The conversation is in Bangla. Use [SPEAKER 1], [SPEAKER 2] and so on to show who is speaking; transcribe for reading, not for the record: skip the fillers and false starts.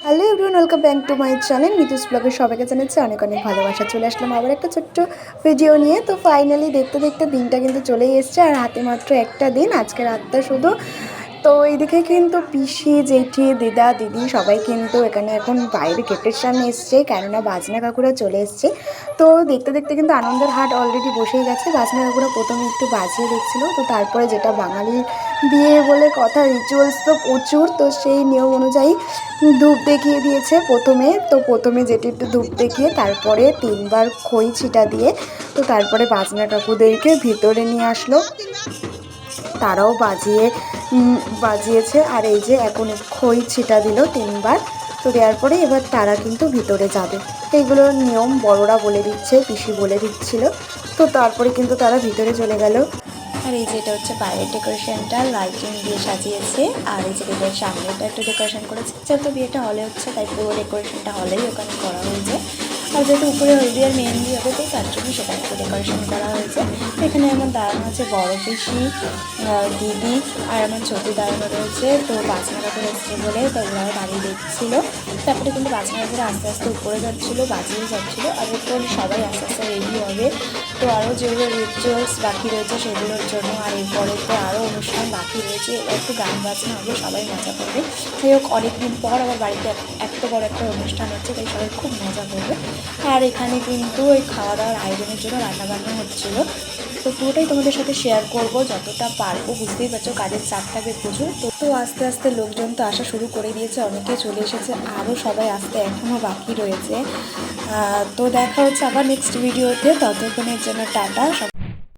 [SPEAKER 1] Hello everyone, welcome back to my channel Mitu's ব্লগে সবাইকে জানাচ্ছি অনেক অনেক ভালোবাসা। চলে আসলাম আবার একটা ছোট্ট ভিডিও নিয়ে। তো ফাইনালি দেখতে দেখতে দিনটা কিন্তু চলেই এসছে, আর হাতে মাত্র একটা দিন, আজকে রাতটা শুধু। তো এইদিকে কিন্তু পিসি, জেঠি, দিদা, দিদি সবাই কিন্তু এখানে এখন বাইরে গেটের সামনে এসছে, কেননা বাজনা কাকুরা চলে এসছে। তো দেখতে দেখতে কিন্তু আনন্দের হাট অলরেডি বসেই গেছে। বাজনা কাকুরা প্রথমে একটু বাজিয়ে দেখছিল, তো তারপরে যেটা বাঙালির বিয়ে বলে কথা, রিচুয়ালস তো প্রচুর, তো সেই নিয়ম অনুযায়ী ধূপ দেখিয়ে দিয়েছে প্রথমে। তো প্রথমে যেটি একটু ধূপ দেখিয়ে তারপরে 3বার খই ছিটা দিয়ে, তো তারপরে বাজনা কাকুদেরকে ভিতরে নিয়ে আসলো, তারাও বাজিয়েছে। আর এই যে এখন খই ছিটা দিল 3বার, তো দেওয়ার পরে এবার তারা কিন্তু ভিতরে যাবে। এইগুলো নিয়ম বড়রা বলে দিচ্ছে, পিসি বলে দিচ্ছিল। তো তারপরে কিন্তু তারা ভিতরে চলে গেল। আর এই যে এটা হচ্ছে বাইরের ডেকোরেশনটা, লাইটিং দিয়ে সাজিয়েছে। আর এই যে বিয়ের সামনেটা একটু ডেকোরেশন করেছে, যেহেতু বিয়েটা হলে হচ্ছে তাই পুরো ডেকোরেশনটা হলেই ওখানে করা হয়েছে। আর যেহেতু উপরে হলদি আর মেহেন্দি হবে, তো তার জন্য সেটা একটু ডেকোরেশন করা হয়েছে। এখানে আমার দাঁড়ানো আছে বড় পিসি, দিদি, আর আমার ছোটো দাঁড়ানো রয়েছে। তো বাজনা কাকুর এসছে বলে তো ওরাও দাঁড়িয়ে দেখছিলো। তারপরে কিন্তু বাজনা কাকুরা আস্তে আস্তে উপরে যাচ্ছিলো, বাজিয়ে যাচ্ছিলো। আর এরপর সবাই আস্তে আস্তে রেডি হবে। তো আরও যেগুলো রিচুয়ালস বাকি রয়েছে সেগুলোর জন্য, আর এরপরে তো আরও অনুষ্ঠান বাকি রয়েছে। এবার একটু গান বাজনা হবে, সবাই মজা করবে। যাই হোক, অনেকদিন পর আবার বাড়িতে এত বড় একটা অনুষ্ঠান হচ্ছে, তাই সবাই খুব মজা করবে। আর এখানে কিন্তু ওই খাওয়া দাওয়ার আয়োজনের জন্য রান্নাবান্না হচ্ছিলো। তো পুরোটাই তোমাদের সাথে শেয়ার করব যতটা পারবো। বুঝতেই পারছো কাজের চাপ থাকে প্রচুর। তো আস্তে আস্তে লোকজন তো আসা শুরু করে দিয়েছে, অনেকে চলে এসেছে, আরও সবাই আসতে এখনও বাকি রয়েছে। তো দেখা হচ্ছে আবার নেক্সট ভিডিওতে, ততক্ষণের জন্য টাটা।